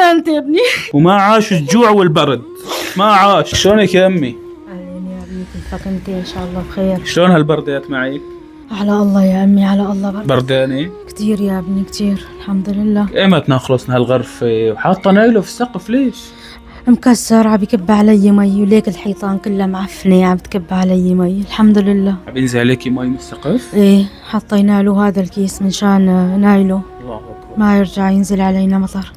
أنا أنت يا ابني. وما عاش الجوع والبرد، ما عاش. شلونك يا أمي؟ أهلين يا ابني، كيفك أنت؟ إن شاء الله بخير. شلون هالبردات معي؟ على الله يا أمي، على الله. بردانة؟ كتير يا ابني كتير، الحمد لله. ايمتنا خلصنا هالغرفة وحاطة نايله في السقف ليش؟ مكسر، عم يكب علي مي، وليك الحيطان كلها معفنة عم تكب علي مي، الحمد لله. عم ينزل عليكي مي من السقف؟ ايه، حطينا له هذا الكيس من شان نايله الله أكبر. ما يرجع ينزل علينا مطر.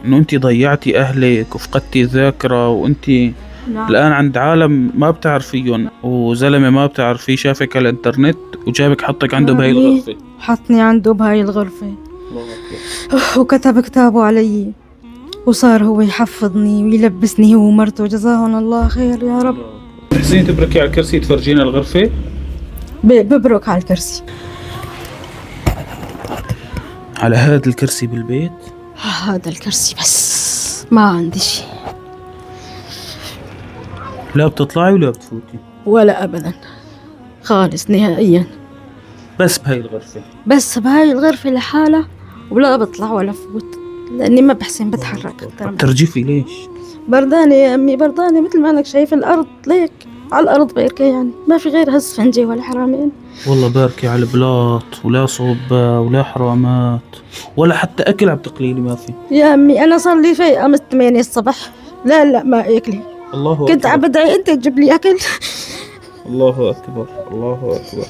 انه انت ضيعتي اهلك وفقدتي الذاكرة، وانت نعم. الان عند عالم ما بتعرفيهم، وزلمة ما بتعرفيه شافك على الانترنت وجابك حطك عنده بهاي الغرفة. حطني عنده بهاي الغرفة الله أكبر. وكتب كتابه علي، وصار هو يحفظني ويلبسني هو ومرته، جزاهم الله خير يا رب. تحسين تبركي على الكرسي تفرجينا الغرفة؟ ببرك على الكرسي. على هذا الكرسي بالبيت؟ هذا الكرسي بس، ما عندي شي. لا بتطلعي ولا بتفوتي؟ ولا أبدا خالص نهائيا. بس بهاي الغرفة؟ بس بهاي الغرفة لحالها، ولا بطلع ولا فوت، لأني ما بحسن بتحرك أكثر. بترجفي ليش؟ بردانة يا أمي، بردانة مثل ما أنك شايف الأرض ليك، على الأرض بركة يعني، ما في غير هالسفنجة ولا حرامين. والله باركي على البلاط، ولا صوبة ولا حرامات ولا حتى أكل عم تقليلي ما في. يا أمي أنا صار لي فايقة من 8 الصبح، لا ما أكلي. الله أكبر. كنت عم بدعي أنت تجيب لي أكل. الله أكبر، الله أكبر.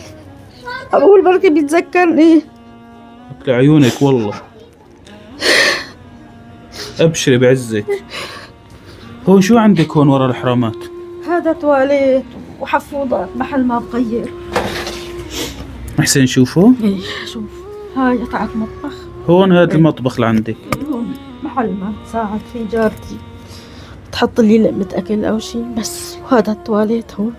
أقول بركي بيتذكرني. أكل عيونك والله. أبشري بعزك. هو شو عندك هون ورا الحرامات؟ هذا تواليت وحفوضات محل ما بغير. أحسن شوفوا. إيه شوف، هاي قطعة مطبخ. هون هذا المطبخ لعندك. هون محل ما تساعد فيه جارتي، تحط لي لقمة أكل أو شي بس. وهذا التواليت هون.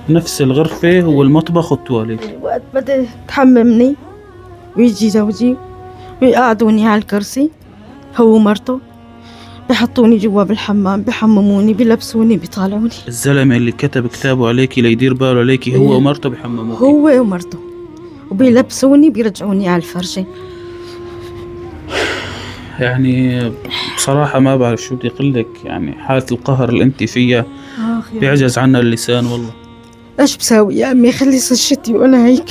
نفس الغرفة هو المطبخ والتواليت. وقت بدي تحممني ويجي زوجي ويقعدوني على الكرسي هو ومرته، بحطوني جوا بالحمام، بحمموني، بلبسوني، بيطالعوني. الزلمة اللي كتب كتابه عليكي ليدير باله عليكي هو ومرته بحمموك؟ هو ومرته، وبيلبسوني بيرجعوني على الفرشة. يعني بصراحة ما بعرف شو بدي أقولك، يعني حالة القهر اللي أنت فيها بيعجز عنها اللسان والله. ايش بساوي يا امي؟ خلص الشتي وانا هيك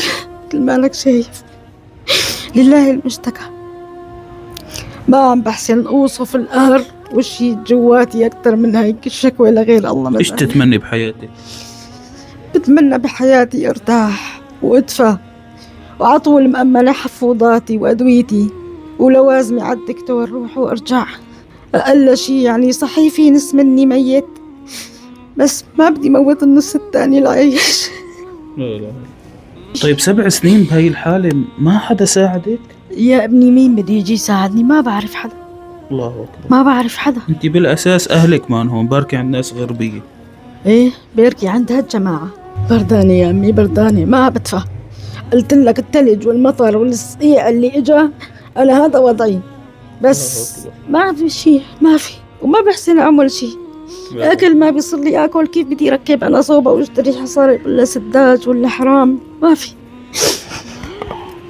مثل ما لك شايف. لله المشتكى، ما عم بحسن اوصف القهر والشي جواتي اكثر من هيك الشكوى لغير الله. ايش تتمني بحياتك؟ بتمنى بحياتي ارتاح وادفى، وعطول مأمنة حفوضاتي وادويتي ولوازمي على الدكتور، روح وارجع. اقل شي يعني صحيح في نص مني ميت، بس ما بدي موت النص الثاني لعيش. لا. طيب 7 سنين بهاي الحالة ما حدا ساعدك؟ يا ابني مين بده يجي يساعدني؟ ما بعرف حدا. الله أكبر. ما بعرف حدا. انت بالأساس أهلك مان هون، باركي عند ناس غربية. ايه بيركي عند هالجماعة. بردانة يا امي، بردانة ما بدفى. قلت لك الثلج والمطر والصقيع اللي اجا، انا هذا وضعي. بس ما في شي، ما في، وما بحسن اعمل شي. اكل ما بيصير لي اكل، كيف بدي اركب انا صوبة واشتري حصاري ولا سداج ولا حرام؟ ما في.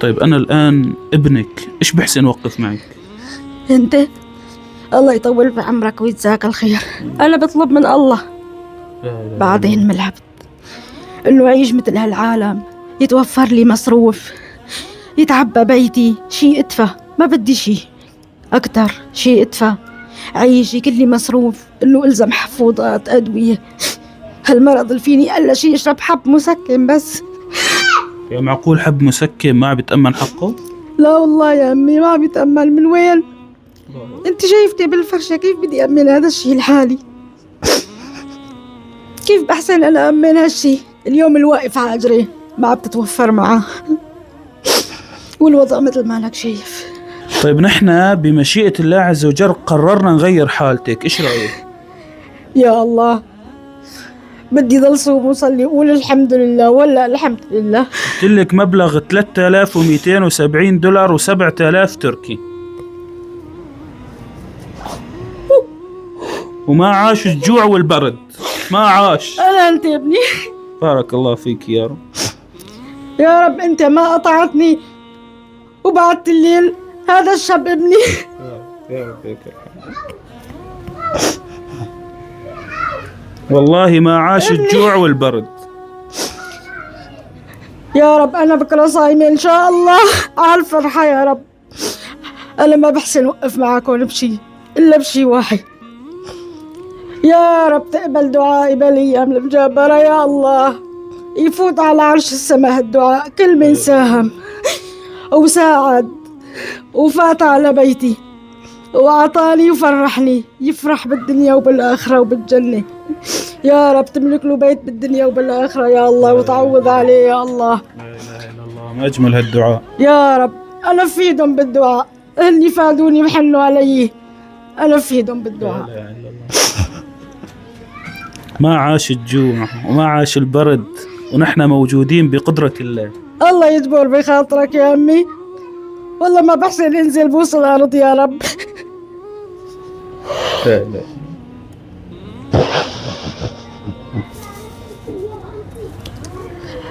طيب أنا الآن ابنك إيش بحسن وقف معك؟ انت الله يطول بعمرك ويجزاك الخير. انا بطلب من الله بعدين من العبد انه اعيش مثل هالعالم، يتوفر لي مصروف، يتعبى بيتي، شي ادفى، ما بدي شي اكتر، شي ادفى عيش، يكل لي مصروف، انه الزم حفوضات، ادويه. هالمرض اللي فيني الا شي اشرب حب مسكن بس. يا معقول حب مسكن ما بتأمن حقه؟ لا والله يا امي ما بيتأمل. من وين؟ انت شايفتي بالفرشة كيف بدي أمن هذا الشيء الحالي؟ كيف بحسن أنا أمن هالشيء؟ اليوم الواقف على أجري ما بتتوفر معه، والوضع مثل ما لك شايف. طيب نحن بمشيئة الله عز وجل قررنا نغير حالتك، إيش رأيك؟ يا الله، بدي ضل صوم وصلي وقول الحمد لله ولا الحمد لله. قلت لك مبلغ 3270 دولار و7000 تركي، وما عاش الجوع والبرد، ما عاش. أنا أنت يا ابني. بارك الله فيك يا رب. يا رب أنت ما قطعتني وبعدت الليل. هذا الشاب ابني يا رب لك الحمد. والله ما عاش الجوع والبرد. يا رب أنا بكرة صايمة إن شاء الله على الفرحة يا رب. أنا ما بحسن وقف معكم بشي إلا بشي واحد. يا رب تقبل دعائي بالأيام المجبرة يا الله. يفوت على عرش السماء الدعاء كل من ساهم وساعد وفات على بيتي وأعطاني وفرحني، يفرح بالدنيا وبالآخرة وبالجنة. يا رب تملك له بيت بالدنيا وبالآخرة يا الله وتعوض عليه يا الله. لا إله إلا الله، ما أجمل هالدعاء. يا رب أنا أفيدهم بالدعاء، اللي فادوني بحنوا علي أنا أفيدهم بالدعاء. لا إله إلا الله. ما عاش الجوع وما عاش البرد ونحن موجودين بقدرة الله. الله يجبر بخاطرك يا أمي، والله ما بحسن انزل بوصل الأرض يا رب. لا لا.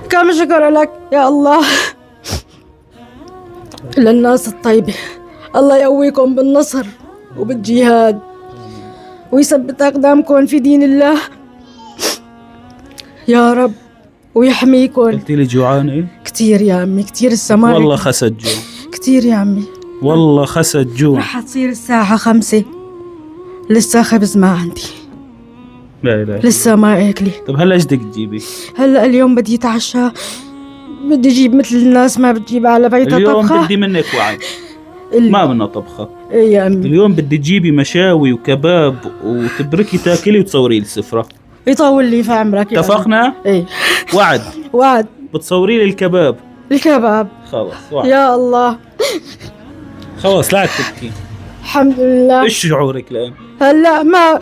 كم شكر لك يا الله للناس الطيبة. الله يقويكم بالنصر وبالجهاد ويثبت أقدامكم في دين الله يا رب ويحميكم. قلتي لي جوعانة؟ كتير يا أمي كتير، السماء والله خست جوع، كتير يا أمي. والله خست جوع. رح تصير الساعة 5 لسه خبز ما عندي. لا لا لسه ما أكلي. طب هلا ايش بدك تجيبي؟ هلا اليوم بدي اتعشى، بدي اجيب مثل الناس ما بتجيب على بيتها اليوم طبخة. بدي منك وعد، ما بدنا طبخة. ايه يا أمي. اليوم بدي تجيبي مشاوي وكباب وتبركي تاكلي وتصوري لي السفرة. يطول لي في عمرك يا اتفقنا؟ أمي. ايه وعد. وعد. بتصوري لي الكباب. الكباب. خلاص وعد. يا الله. خلاص لا تبكي. الحمد لله. ايش شعورك الآن؟ هلا ما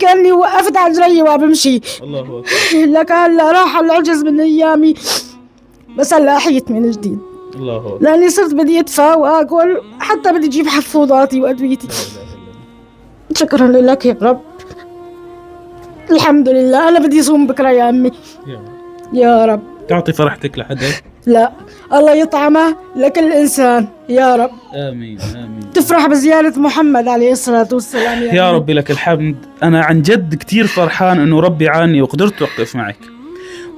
كاني وقفت على جري وبمشي. الله أكبر. لك هلا راح العجز من ايامي، بس هلا احيت من جديد. الله أكبر. لاني صرت بدي ادفى واكل، حتى بدي اجيب حفوضاتي وادويتي. شكرا لك يا رب. الحمد لله. انا بدي صوم بكره يا امي. يا رب. تعطي فرحتك لحدا؟ لا، الله يطعمه لكل انسان يا رب. امين امين. تفرح بزيارة محمد عليه الصلاة والسلام يا ربي لك الحمد. انا عن جد كتير فرحان انه ربي عاني وقدرت اوقف معك،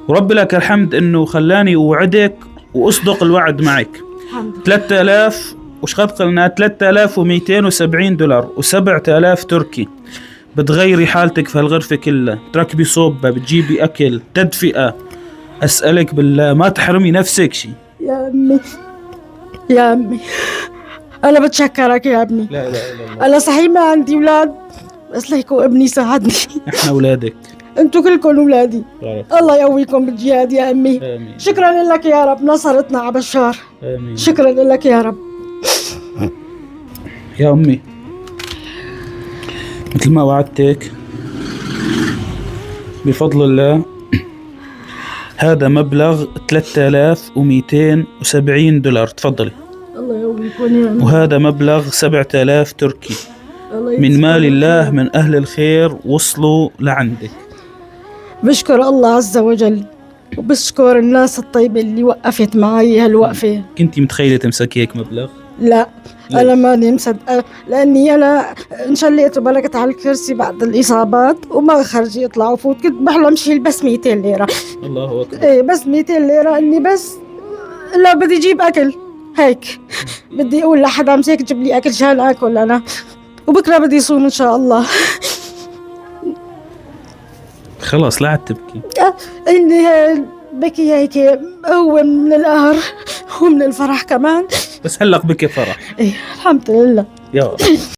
وربي لك الحمد انه خلاني اوعدك واصدق الوعد معك. 3000 وش قد قلنا 3270 دولار و7000 تركي. بتغيري حالتك في هالغرفة كلها، تركبي صوبة، بتجيبي أكل، تدفئة. أسألك بالله ما تحرمي نفسك شي. يا أمي يا أمي أنا بتشكرك يا ابني. لا لا لا. أنا صحيح ما عندي أولاد، بس ليكوا ابني ساعدني. إحنا أولادك. أنتوا كلكم أولادي. الله يقويكم بالجهاد يا أمي. آمين. شكرا لك يا رب، نصرتنا على بشار. آمين. شكرا لك يا رب. يا أمي مثل ما وعدتك بفضل الله هذا مبلغ 3270 دولار. تفضلي. الله يقويكم يا أمي. وهذا مبلغ 7000 تركي من مال الله، من أهل الخير وصلوا لعندك. بشكر الله عز وجل وبشكر الناس الطيبة اللي وقفت معي هالوقفة. كنتي متخيلة تمسكي هيك مبلغ؟ لا أنا ماني مصدقة، لأني أنا انشليت وبلقت على الكرسي بعد الإصابات وما خرج يطلع وفوت. كنت بحلم شيل بس 200 ليرة. الله أكبر. إيه بس 200 ليرة، إني بس لو بدي أجيب أكل هيك بدي أقول لحدا مسيك جيب لي أكل شان أكل أنا، وبكرة بدي صوم إن شاء الله. خلاص لا عاد تبكي. إني بكي هيك هو من القهر ومن الفرح كمان. بس هلق بكي فرح. إيه الحمد لله. يا